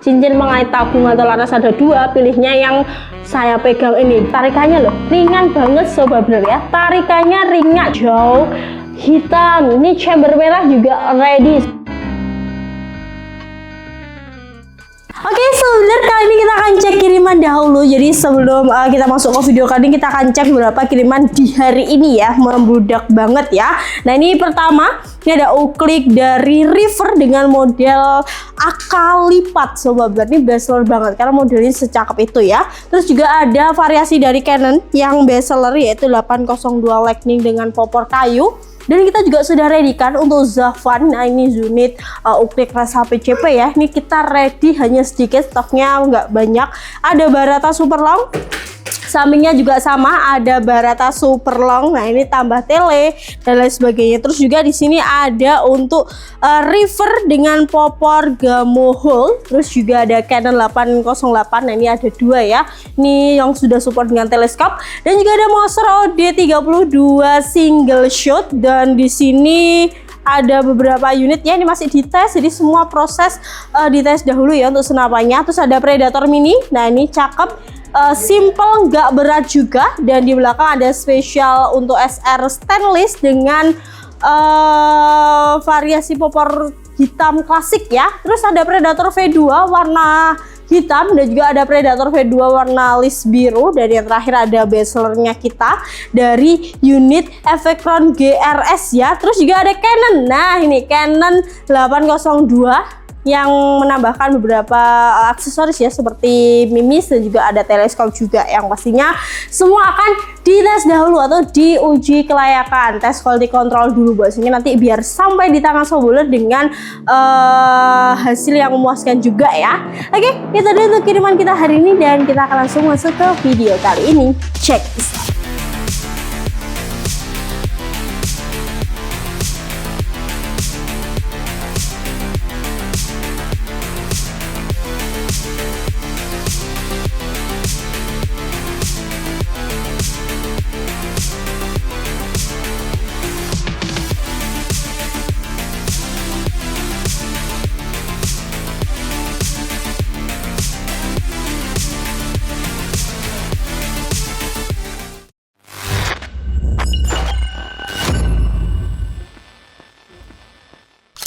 cincin pengait tabung atau laras ada 2, pilihnya yang saya pegang ini. Tarikannya loh ringan banget sobat bener ya, tarikannya ringan, jauh hitam. Ini chamber merah juga ready. Oke, sebenarnya kali ini kita akan cek kiriman dahulu. Jadi sebelum kita masuk ke video kali ini, kita akan cek beberapa kiriman di hari ini ya. Membludak banget ya. Nah, ini pertama, ini ada uklik dari River dengan model akal lipat sobat. Ini bestseller banget karena modelnya secakep itu ya. Terus juga ada variasi dari Canon yang bestseller yaitu 802 Lightning dengan popor kayu. Dan kita juga sudah ready kan untuk Zavan. Nah, ini unit uklik rasa PCP ya. Ini kita ready hanya sedikit, stoknya nggak banyak. Ada Barata Super Long, sampingnya juga sama, ada Barata Super Long. Nah, ini tambah tele dan lain sebagainya. Terus juga di sini ada untuk River dengan popor Gamohole. Terus juga ada Canon 808. Nah, ini ada 2 ya. Ini yang sudah support dengan teleskop. Dan juga ada Moser OD32 single shot. Dan di sini ada beberapa unit ya, ini masih dites, jadi semua proses dites dahulu ya untuk senapannya. Terus ada Predator Mini. Nah, ini cakep, simple, nggak berat juga. Dan di belakang ada spesial untuk SR stainless dengan variasi popor hitam klasik ya. Terus ada Predator V2 warna hitam dan juga ada Predator V2 warna list biru. Dan yang terakhir ada bestsellernya kita dari unit Effectron GRS ya. Terus juga ada Canon. Nah, ini Canon 802 yang menambahkan beberapa aksesoris ya, seperti mimis dan juga ada teleskop juga, yang pastinya semua akan dites dahulu atau diuji kelayakan, tes quality control dulu bahasanya, nanti biar sampai di tangan sobat dengan hasil yang memuaskan juga ya. Oke, itu dia untuk kiriman kita hari ini dan kita akan langsung masuk ke video kali ini. Check this out.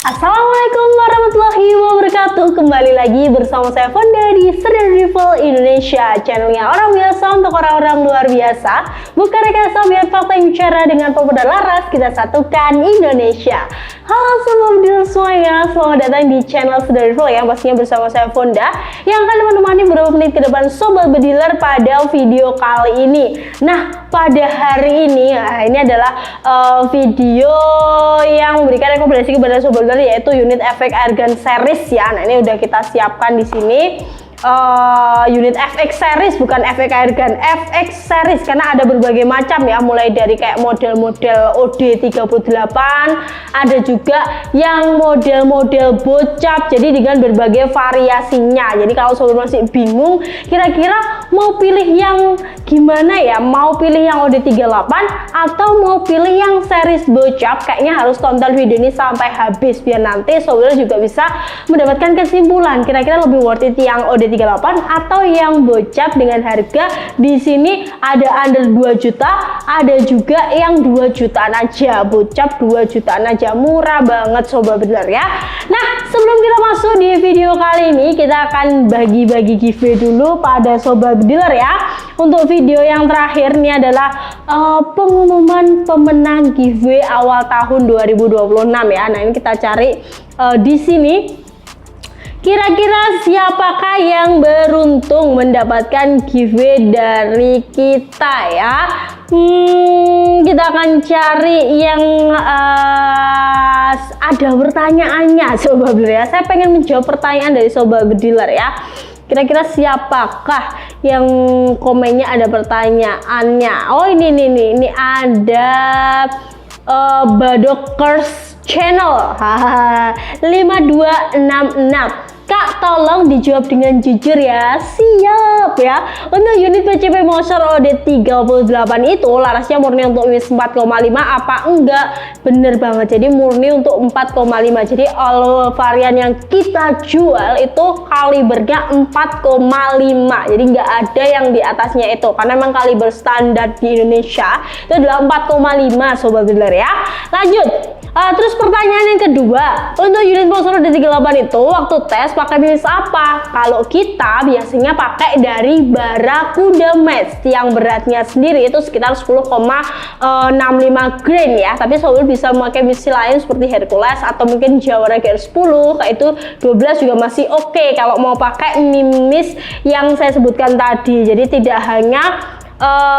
Assalamualaikum warahmatullahi wabarakatuh. Kembali lagi bersama saya Fonda di Serdar Rifle Indonesia, channelnya orang biasa untuk orang-orang luar biasa. Bukan rekayasa, biar fakta yang bicara dengan popor dan laras, kita satukan Indonesia. Halo semua bediler semuanya, selamat datang di channel Serdar Rifle ya. Pastinya bersama saya Fonda yang akan menemani beberapa menit ke depan sobat bediler pada video kali ini. Nah, pada hari ini, ini adalah video yang memberikan rekomendasi kepada sobat bediler, yaitu unit FX Airgun series ya. Nah, ini udah kita siapkan di sini. Unit FX series, bukan FX Airgun, FX series, karena ada berbagai macam ya, mulai dari kayak model-model OD38, ada juga yang model-model bocap, jadi dengan berbagai variasinya. Jadi kalau sobat masih bingung kira-kira mau pilih yang gimana ya, mau pilih yang OD38 atau mau pilih yang series bocap, kayaknya harus tonton video ini sampai habis biar nanti sobat juga bisa mendapatkan kesimpulan kira-kira lebih worth it yang OD38 atau yang bocap. Dengan harga di sini ada under 2 juta, ada juga yang 2 jutaan aja, bocap 2 jutaan aja, murah banget sobat bener ya. Nah, sebelum kita masuk di video kali ini, kita akan bagi-bagi giveaway dulu pada sobat dealer ya. Untuk video yang terakhir ini adalah pengumuman pemenang giveaway awal tahun 2026 ya. Nah, ini kita cari di sini. Kira-kira siapakah yang beruntung mendapatkan giveaway dari kita ya? Kita akan cari yang ada pertanyaannya sobat bediler ya. Saya pengen menjawab pertanyaan dari sobat bediler ya. Kira-kira siapakah yang komennya ada pertanyaannya? Oh, ini ada Badokers Channel 5266. Kak, tolong dijawab dengan jujur ya. Siap. mantap ya. Untuk unit PCP Motion OD38 itu larasnya murni untuk WIS 4,5 apa enggak? Bener banget, jadi murni untuk 4,5. Jadi all varian yang kita jual itu kalibernya 4,5, jadi nggak ada yang di atasnya itu, karena memang kaliber standar di Indonesia itu adalah 4,5 sobat builder ya. Lanjut, terus pertanyaan yang kedua, untuk unit Motion OD38 itu waktu tes pakai bilis apa? Kalau kita biasanya pakai dari Barakuda Match yang beratnya sendiri itu sekitar 10,65 grain ya, tapi sobat bisa memakai misi lain seperti Hercules atau mungkin Jawara GR10 kayak itu 12 juga masih oke kalau mau pakai mimis yang saya sebutkan tadi. Jadi tidak hanya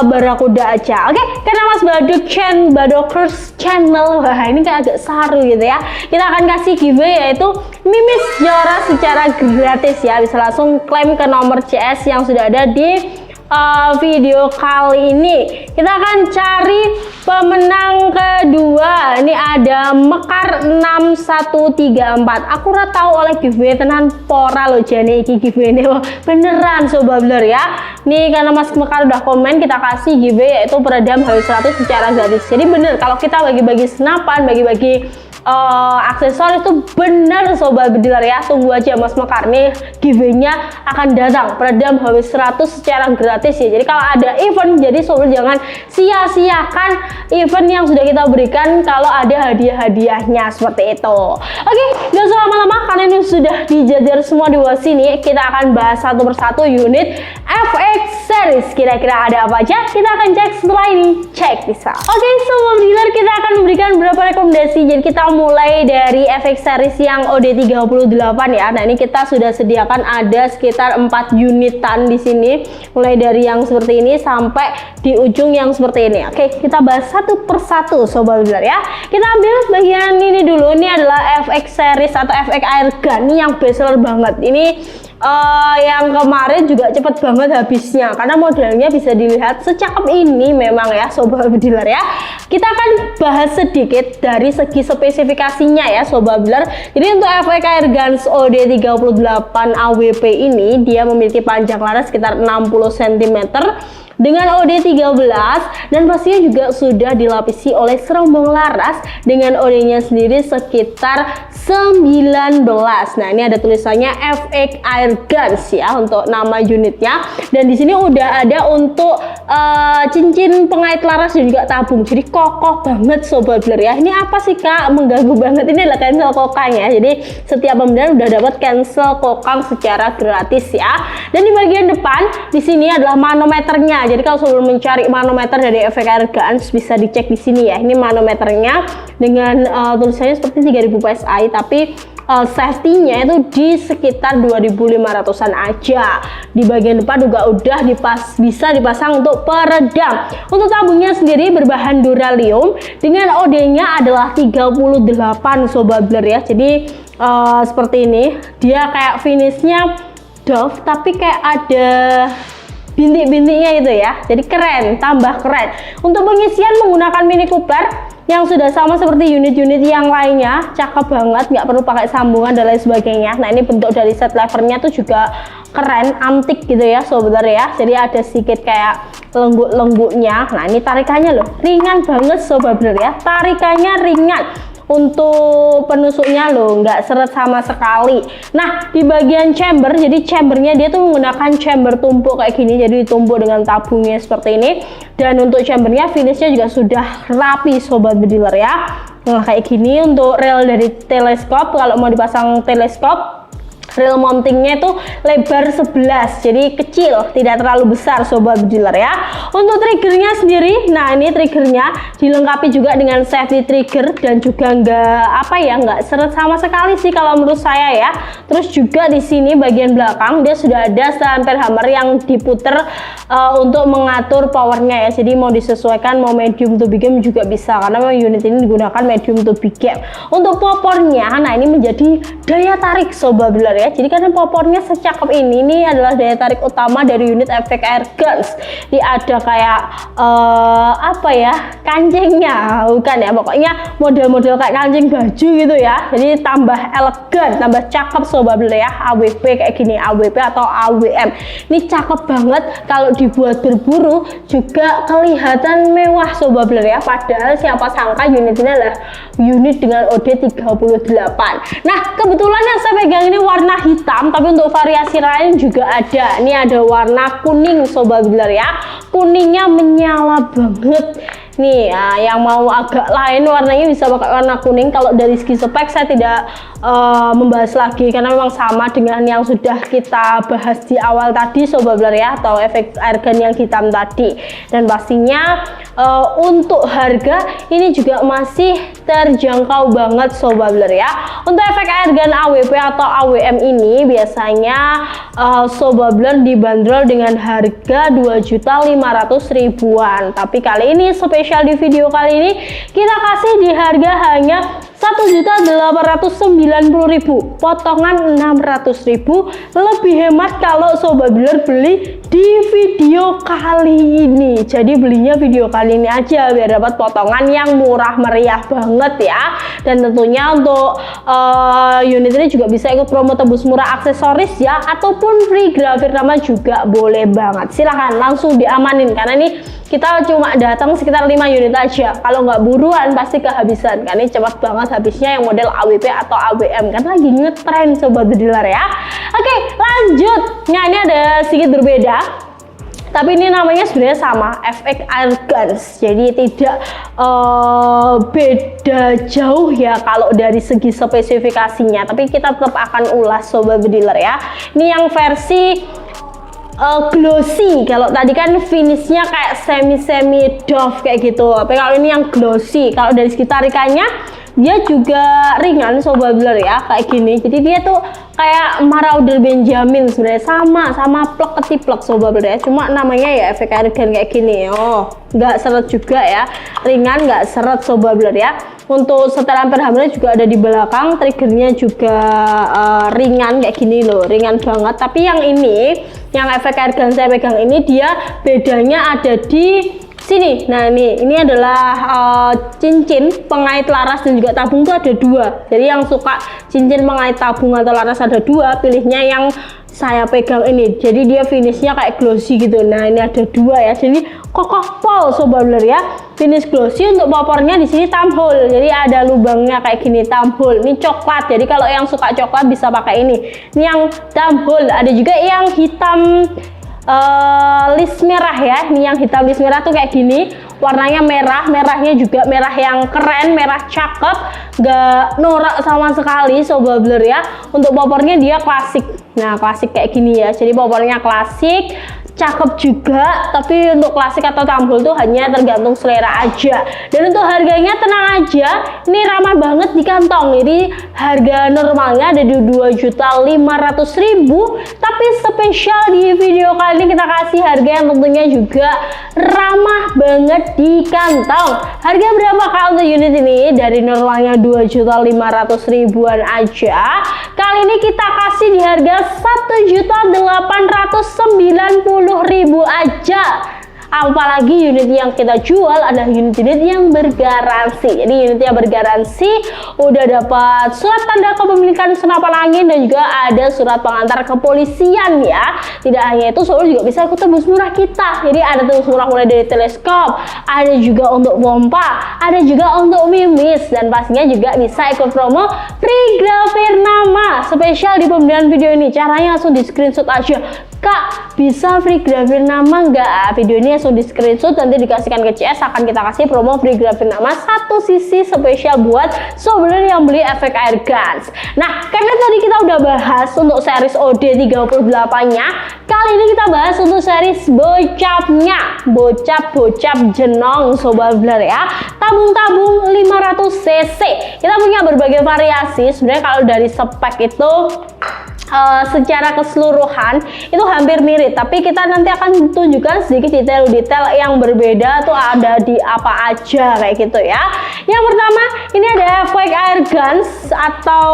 Barakuda aja. Oke, karena Mas Badokers Channel, wah ini kayak agak saru gitu ya, kita akan kasih giveaway yaitu mimis Jawara secara gratis ya. Bisa langsung klaim ke nomor CS yang sudah ada di video kali ini. Kita akan cari pemenang kedua. Ini ada Mekar 6134. Aku udah tahu oleh giveaway tenan pora lo jane iki giveaway ini beneran sobat builder ya. Nih karena Mas Mekar udah komen, kita kasih giveaway yaitu peredam HW100 secara gratis. Jadi bener kalau kita bagi-bagi senapan, bagi-bagi aksesoris itu bener sobat bediler ya. Tunggu aja Mas Mekar, nih giveaway-nya akan datang peredam HW100 secara gratis ya. Jadi kalau ada event, jadi sobat jangan sia-siakan event yang sudah kita berikan kalau ada hadiah-hadiahnya seperti itu. Oke, gak usah lama-lama karena ini sudah dijajar semua di bawah sini. Kita akan bahas satu persatu unit FX series. Kira-kira ada apa aja? Kita akan cek setelah ini. Cek bisa. Oke, sobat bediler, kita akan memberikan beberapa rekomendasi. Jadi kita mulai dari FX series yang OD38 ya. Nah, ini kita sudah sediakan ada sekitar 4 unitan di sini, mulai dari yang seperti ini sampai di ujung yang seperti ini. Oke, kita bahas satu persatu sobat builder ya. Kita ambil bagian ini dulu. Ini adalah FX series atau FX Airgun. Ini yang bestseller banget. Ini yang kemarin juga cepet banget habisnya karena modelnya bisa dilihat secakep ini memang ya sobat builder ya. Kita akan bahas sedikit dari segi spesifikasinya ya sobat builder. Jadi untuk FX Airguns OD38 AWP ini dia memiliki panjang laras sekitar 60 cm dengan OD13 dan pastinya juga sudah dilapisi oleh serombong laras dengan OD-nya sendiri sekitar 19. Nah, ini ada tulisannya FX Airguns ya untuk nama unitnya, dan di sini udah ada untuk cincin pengait laras dan juga tabung. Jadi kokoh banget sobat builder ya. Ini apa sih Kak? Mengganggu banget. Ini adalah cancel kokang ya. Jadi setiap pembelian udah dapat cancel kokang secara gratis ya. Dan di bagian depan di sini adalah manometernya. Jadi kalau sebelum mencari manometer dari FX Airguns bisa dicek di sini ya. Ini manometernya dengan tulisannya seperti 3000 PSI, tapi safety-nya itu di sekitar 2500-an aja. Di bagian depan juga udah bisa dipasang untuk peredam. Untuk tabungnya sendiri berbahan duralium dengan OD-nya adalah 38 sobat builder ya. Jadi seperti ini. Dia kayak finishnya doff tapi kayak ada bintik-bintiknya itu ya, jadi keren, tambah keren. Untuk pengisian menggunakan Mini Cooper yang sudah sama seperti unit-unit yang lainnya, cakep banget, nggak perlu pakai sambungan dan lain sebagainya. Nah, ini bentuk dari set levernya tuh juga keren, antik gitu ya sobat ya. Jadi ada sedikit kayak lengguk-lengguknya. Nah, ini tarikannya loh ringan banget sobat ya, tarikannya ringan. Untuk penusuknya loh nggak seret sama sekali. Nah, di bagian chamber, jadi chambernya dia tuh menggunakan chamber tumpuk kayak gini, jadi ditumpuk dengan tabungnya seperti ini. Dan untuk chambernya finishnya juga sudah rapi sobat bediler ya. Nah, kayak gini. Untuk rel dari teleskop, kalau mau dipasang teleskop, reel mountingnya itu lebar 11, jadi kecil, tidak terlalu besar sobat bediler ya. Untuk triggernya sendiri, nah ini triggernya dilengkapi juga dengan safety trigger dan juga nggak seret sama sekali sih kalau menurut saya ya. Terus juga di sini bagian belakang dia sudah ada selamper hammer yang diputer untuk mengatur powernya ya. Jadi mau disesuaikan mau medium to big game juga bisa karena memang unit ini digunakan medium to big game. Untuk popornya, nah ini menjadi daya tarik sobat bediler ya. ya. Jadi karena popornya secakep ini adalah daya tarik utama dari unit efek airguns. Ini ada kayak apa ya, kancingnya, bukan ya, pokoknya model-model kayak kancing baju gitu ya. Jadi tambah elegan, tambah cakep sobat beler ya. AWP kayak gini, AWP atau AWM. Ini cakep banget kalau dibuat berburu, juga kelihatan mewah sobat beler ya. Padahal siapa sangka unit ini adalah unit dengan OD38. Nah, kebetulan yang saya pegang ini warna hitam, tapi untuk variasi lain juga ada. Ini ada warna kuning sobat beler ya. Kuningnya menyala banget. Nih ya, yang mau agak lain warnanya bisa pakai warna kuning. Kalau dari segi spek saya tidak membahas lagi karena memang sama dengan yang sudah kita bahas di awal tadi sobat beler ya, atau efek airgun yang hitam tadi. Dan pastinya untuk harga ini juga masih terjangkau banget sobat beler ya. Untuk efek airgun AWP atau AWM ini biasanya sobat beler dibanderol dengan harga 2.500.000-an. Tapi kali ini spesial di video kali ini kita kasih di harga hanya 1.890.000, potongan 600.000, lebih hemat kalau sobat beler beli di video kali ini. Jadi belinya video kali ini aja biar dapat potongan yang murah meriah banget ya. Dan tentunya untuk unit ini juga bisa ikut promo tebus murah aksesoris ya, ataupun free grafir nama juga boleh banget. Silahkan langsung diamanin karena ini kita cuma datang sekitar 5 unit aja. Kalau nggak buruan pasti kehabisan, karena ini cepat banget habisnya yang model AWP atau AWM kan lagi ngetren sobat bediler ya. Oke, lanjut. Nah, ini ada sedikit berbeda, tapi ini namanya sebenarnya sama, efek airguns. Jadi tidak beda jauh ya kalau dari segi spesifikasinya, tapi kita tetap akan ulas sobat bediler ya. Ini yang versi glossy. Kalau tadi kan finishnya kayak semi doff kayak gitu, tapi kalau ini yang glossy. Kalau dari segi tarikannya dia juga ringan sobat beler ya, kayak gini. Jadi dia tuh kayak Marauder Benjamin sebenarnya, sama plek ketiplek sobat beler ya. Cuma namanya ya efek airgun kayak gini. Oh, nggak seret juga ya, ringan nggak seret sobat beler ya. Untuk setelan perhamnya juga ada di belakang, triggernya juga ringan kayak gini loh, ringan banget. Tapi yang ini, yang efek airgun saya pegang ini, dia bedanya ada di sini. Nah, ini adalah cincin pengait laras dan juga tabung tuh ada dua. Jadi yang suka cincin pengait tabung atau laras ada dua, pilihnya yang saya pegang ini. Jadi dia finishnya kayak glossy gitu. Nah, ini ada dua ya. Jadi kokoh pol sobat beler ya. Finish glossy. Untuk popornya di sini thumb hole. Jadi ada lubangnya kayak gini, thumb hole. Ini coklat. Jadi kalau yang suka coklat bisa pakai ini. Ini yang thumb hole. Ada juga yang hitam list merah ya. Ini yang hitam list merah tuh kayak gini, warnanya merah, merahnya juga merah yang keren, merah cakep, gak norak sama sekali sobat beler ya. Untuk popornya dia klasik. Nah, klasik kayak gini ya. Jadi popornya klasik, cakep juga, tapi untuk klasik atau tampil tuh hanya tergantung selera aja. Dan untuk harganya tenang aja, ini ramah banget di kantong. Jadi harga normalnya ada di 2.500.000, tapi spesial di video kali ini kita kasih harga yang tentunya juga ramah banget di kantong. Harga berapa kalau untuk unit ini? Dari normalnya 2.500.000-an aja, kali ini kita kasih di harga 1.890.000 aja. Apalagi unit yang kita jual adalah unit-unit yang bergaransi. Jadi unitnya bergaransi, udah dapat surat tanda kepemilikan senapan angin dan juga ada surat pengantar kepolisian ya. Tidak hanya itu, soalnya juga bisa ikut tebus murah kita. Jadi ada tebus murah mulai dari teleskop, ada juga untuk pompa, ada juga untuk mimis, dan pastinya juga bisa ikut promo free grafir nama spesial di pembelian video ini. Caranya langsung di screenshot aja. Kak, bisa free grafir nama nggak? Video ini langsung di screenshot, nanti dikasihkan ke CS, akan kita kasih promo free grafir nama 1 sisi spesial buat sobat yang beli efek airguns. Nah, karena tadi kita udah bahas untuk series OD38-nya, kali ini kita bahas untuk series bocapnya. Bocap jenong sobat beler ya. Tabung-tabung 500 cc. Kita punya berbagai variasi. Sebenarnya kalau dari spek itu secara keseluruhan itu hampir mirip, tapi kita nanti akan tunjukkan sedikit detail-detail yang berbeda tuh ada di apa aja kayak gitu ya. Yang pertama ini ada efek air guns atau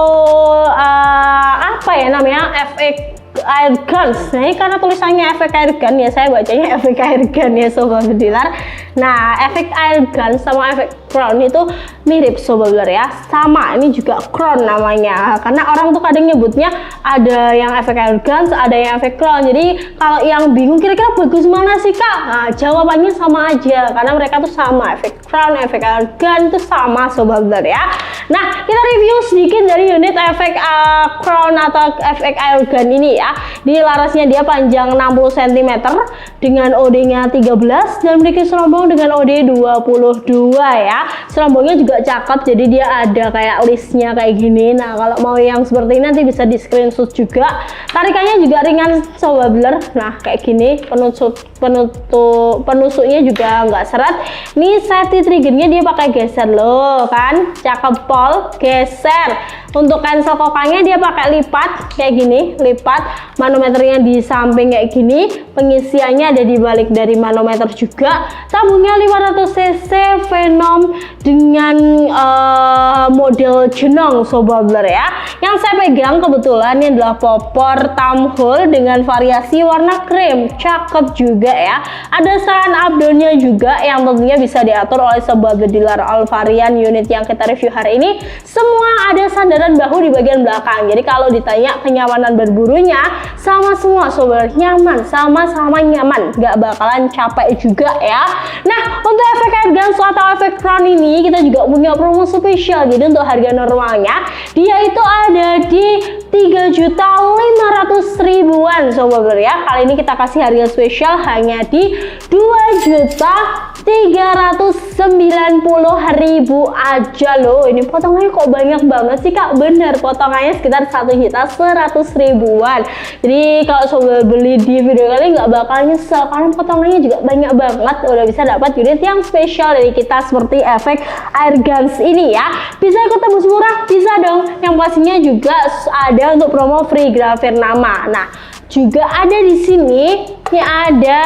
apa ya namanya, efek air guns. Nah ini karena tulisannya efek air gun ya, saya bacanya efek air gun ya sobat bediler. Nah efek air gun sama efek crown itu mirip sobat bediler ya, sama, ini juga crown namanya, karena orang tuh kadang nyebutnya ada yang efek air guns, ada yang efek crown. Jadi kalau yang bingung kira-kira bagus mana sih kak, nah jawabannya sama aja, karena mereka tuh sama, efek crown, efek air gun itu sama sobat bediler ya. Nah kita review sedikit dari unit efek crown atau efek air gun ini ya. Di larasnya dia panjang 60 cm dengan OD-nya 13 dan memiliki serombong dengan OD 22 ya. Serombongnya juga cakep, jadi dia ada kayak listnya kayak gini. Nah kalau mau yang seperti ini nanti bisa di screenshot juga. Tarikannya juga ringan sobat bediler. Nah kayak gini, penusuknya juga nggak seret. Ini safety triggernya dia pakai geser loh kan, cakep pol, geser. Untuk cancel kokangnya dia pakai lipat kayak gini, lipat. Manometernya di samping kayak gini, pengisiannya ada di balik dari manometer juga. Tabungnya 500 cc Venom dengan model jenong sobat bediler ya. Yang saya pegang kebetulan ini adalah popor tamhole dengan variasi warna krem, cakep juga ya. Ada stand up downnya juga yang tentunya bisa diatur oleh sobat bediler. All varian unit yang kita review hari ini semua ada sandaran bahu di bagian belakang, jadi kalau ditanya kenyamanan berburunya sama semua sobat, nyaman, sama-sama nyaman, nggak bakalan capek juga ya. Nah untuk efek air guns atau efek crown ini kita juga punya promo spesial. Jadi untuk harga normalnya dia itu ada di 3.500.000-an sobat ya. Kali ini kita kasih harga spesial hanya di 2.390.000 aja loh. Ini potongannya kok banyak banget sih kak? Bener, potongannya sekitar 1.100.000-an. Jadi kalau sobat beli di video kali nggak bakal nyesel, karena potongannya juga banyak banget. Udah bisa dapat unit yang spesial dari kita seperti efek air guns ini ya. Bisa ikut tebus murah? Bisa dong. Yang pastinya juga ada untuk promo free grafir nama. Nah juga ada di sini, ini ada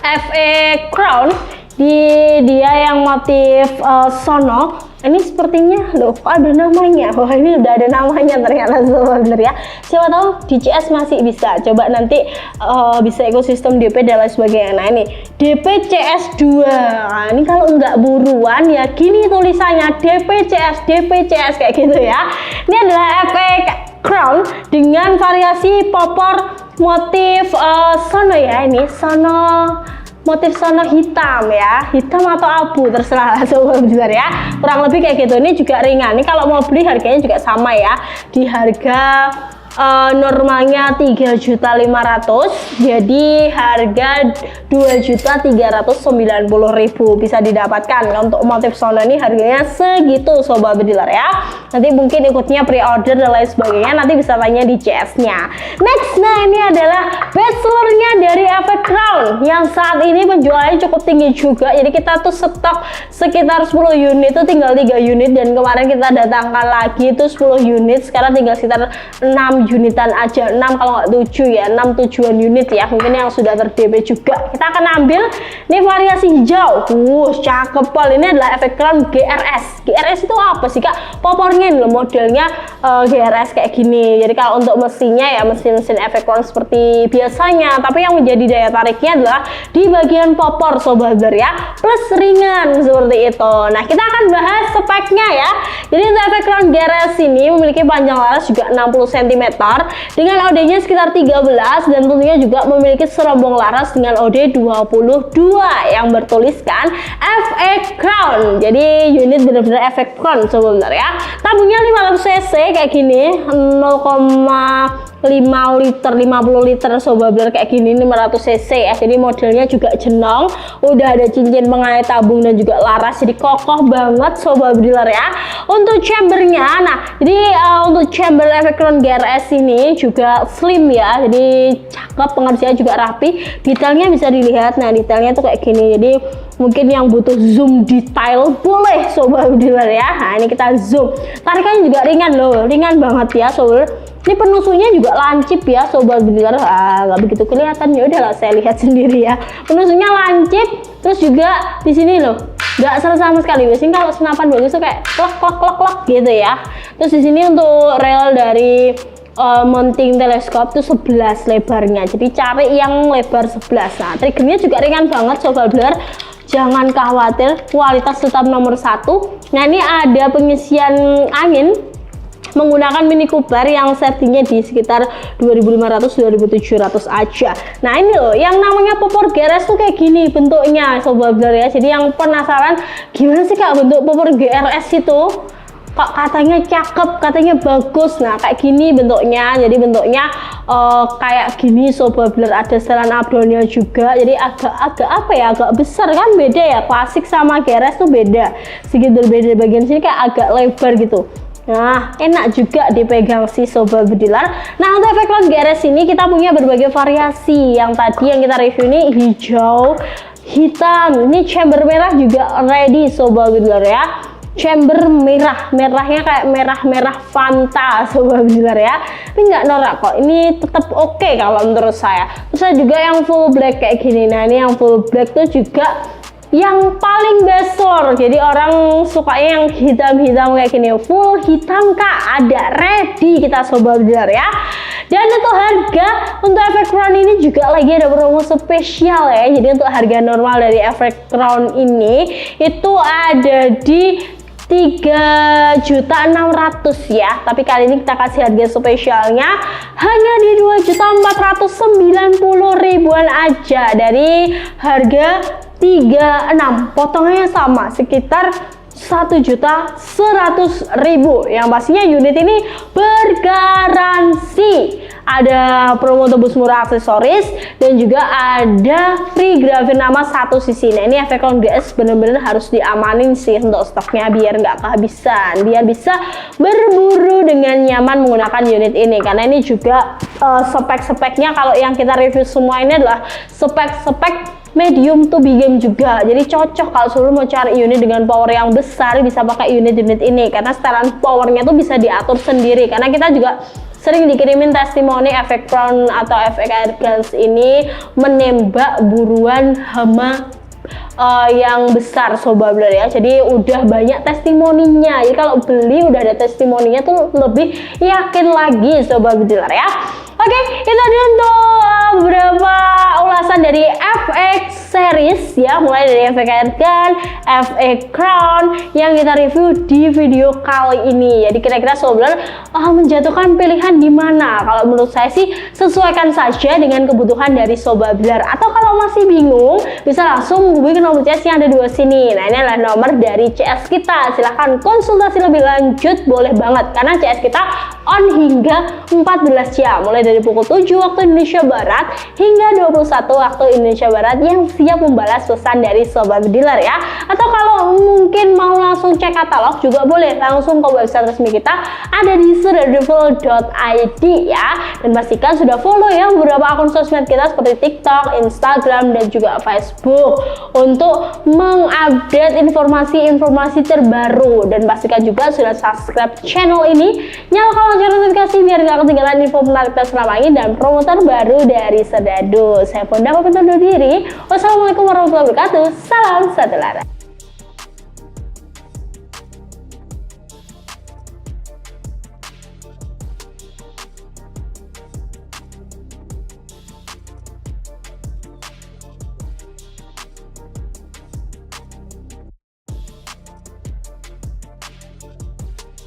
efek crown dia yang motif sono. Ini sepertinya loh kok ada namanya. Wah ini udah ada namanya ternyata sobat bediler ya. Siapa tahu di CS masih bisa. Coba nanti bisa ekosistem DP dan lain sebagainya. Nah ini DP CS2. Nah, ini kalau nggak buruan ya gini tulisannya, DP CS kayak gitu ya. Ini adalah efek crown dengan variasi popor motif sono ya. Ini sono, motif sono hitam ya, hitam atau abu terserah sobat bediler ya, kurang lebih kayak gitu. Ini juga ringan, ini kalau mau beli harganya juga sama ya, di harga normalnya 3.500.000, jadi harga 2.390.000 bisa didapatkan. Untuk motif sono ini harganya segitu sobat bediler ya. Nanti mungkin ikutnya pre-order dan lain sebagainya, nanti bisa tanya di CS-nya. Next, nah ini adalah bestsellernya dari efek crown yang saat ini penjualannya cukup tinggi juga. Jadi kita tuh stok sekitar 10 unit itu tinggal 3 unit, dan kemarin kita datangkan lagi itu 10 unit, sekarang tinggal sekitar 6 unitan aja, 6 kalau nggak 7 ya, 6-7an unit ya mungkin yang sudah ter-DP juga. Kita akan ambil ini variasi hijau, cakep pol. Ini adalah efek crown GRS. GRS itu apa sih kak? Popornya ini loh, modelnya GRS kayak gini. Jadi kalau untuk mesinnya ya mesin-mesin efek crown seperti biasanya, tapi yang menjadi daya tariknya adalah di bagian popor sobat bediler ya, plus ringan seperti itu. Nah kita akan bahas speknya ya. Jadi untuk efek crown GRS ini memiliki panjang laras juga 60 cm dengan OD-nya sekitar 13, dan tentunya juga memiliki serombong laras dengan OD 22 yang bertuliskan FX Crown. Jadi unit benar-benar efek crown sobat bediler ya. Tabungnya 500 cc kayak gini, 0,5 liter, 50 liter sobat bediler kayak gini, 500 cc ya. Jadi modelnya juga jenong, udah ada cincin pengait tabung dan juga laras, jadi kokoh banget sobat bediler ya. Untuk chambernya, nah jadi untuk chamber efek crown GRS ini juga slim ya, jadi cakep, pengerjaan juga rapi, detailnya bisa dilihat. Nah, detailnya tuh kayak gini. Jadi mungkin yang butuh zoom detail boleh sobat dealer ya. Nah, ini kita zoom. Tarikannya juga ringan loh, ringan banget ya sobat. Ini penusuknya juga lancip ya sobat dealer. Nggak begitu kelihatan, ya udahlah saya lihat sendiri ya. Penusuknya lancip, terus juga di sini loh nggak serak sama sekali. Biasanya kalau senapan bagus tuh kayak klok gitu ya. Terus di sini untuk rel dari mounting teleskop tuh 11 lebarnya, jadi cari yang lebar 11. Nah, triggernya juga ringan banget sobat dealer, jangan khawatir, kualitas tetap nomor 1. Nah, ini ada pengisian angin menggunakan Mini Cooper yang settingnya di sekitar 2.500-2.700 aja. Nah, ini loh yang namanya popor GRS tuh kayak gini bentuknya sobat dealer ya. Jadi yang penasaran gimana sih kak bentuk popor GRS itu, kok katanya cakep, katanya bagus. Nah, kayak gini bentuknya. Jadi bentuknya kayak gini sobat dealer, ada setelan abdonnya juga. Jadi agak apa ya, agak besar kan, beda ya. Klasik sama GRS tuh beda, sedikit berbeda. Bagian sini kayak agak lebar gitu. Nah, enak juga dipegang si sobat dealer. Nah, untuk efek crown GRS ini kita punya berbagai variasi. Yang tadi yang kita review ini hijau, hitam, ini chamber merah juga ready sobat dealer ya. Chamber merah, merahnya kayak merah Fanta sobat dealer ya. Ini nggak norak kok, ini tetap oke kalau menurut saya. Terus ada juga yang full black kayak gini. Nah, ini yang full black tuh juga yang paling best seller. Jadi orang sukanya yang hitam-hitam kayak gini, full hitam kak, ada ready kita sobat dealer ya. Dan untuk harga untuk efek crown ini juga lagi ada promo spesial ya. Jadi untuk harga normal dari efek crown ini itu ada di 3.600.000 ya, tapi kali ini kita kasih harga spesialnya hanya di 2.490.000-an aja dari harga 36. Potongannya sama sekitar 1.100.000. Yang pastinya unit ini bergaransi, ada promo tebus murah aksesoris, dan juga ada free grafir nama 1 sisi. Nah, ini efek crown GRS bener-bener harus diamanin sih untuk stoknya biar nggak kehabisan, biar bisa berburu dengan nyaman menggunakan unit ini. Karena ini juga spek-speknya kalau yang kita review semua ini adalah spek-spek medium to big juga. Jadi cocok kalau selalu mau cari unit dengan power yang besar, bisa pakai unit-unit ini karena setelan powernya tuh bisa diatur sendiri. Karena kita juga sering dikirimin testimoni efek crown atau efek air guns ini menembak buruan hama yang besar sobat dealer ya. Jadi udah banyak testimoninya. Jadi kalau beli udah ada testimoninya tuh lebih yakin lagi sobat dealer ya. Oke, itu dia untuk beberapa ulasan dari FX series ya, mulai dari FX airgun, FX crown yang kita review di video kali ini. Jadi kira-kira sobat menjatuhkan pilihan di mana? Kalau menurut saya sih sesuaikan saja dengan kebutuhan dari sobat dealer. Atau kalau masih bingung, bisa langsung hubungi ke nomor CS yang ada 2 sini. Nah, ini adalah nomor dari CS kita. Silahkan konsultasi lebih lanjut, boleh banget karena CS kita on hingga 14 jam, mulai dari pukul 7 waktu Indonesia Barat hingga 21 waktu Indonesia Barat, yang siap membalas pesan dari sobat dealer ya. Atau kalau mungkin mau langsung cek katalog juga boleh, langsung ke website resmi kita ada di sedarrifle.id ya. Dan pastikan sudah follow ya beberapa akun sosmed kita seperti TikTok, Instagram, dan juga Facebook untuk mengupdate informasi-informasi terbaru. Dan pastikan juga sudah subscribe channel ini, nyalakan lonceng notifikasi biar gak ketinggalan info menarik terselama ini dan promo terbaru dari Serdadu. Saya Fonda pamit undur diri. Wassalamualaikum warahmatullahi wabarakatuh. Salam satu lara.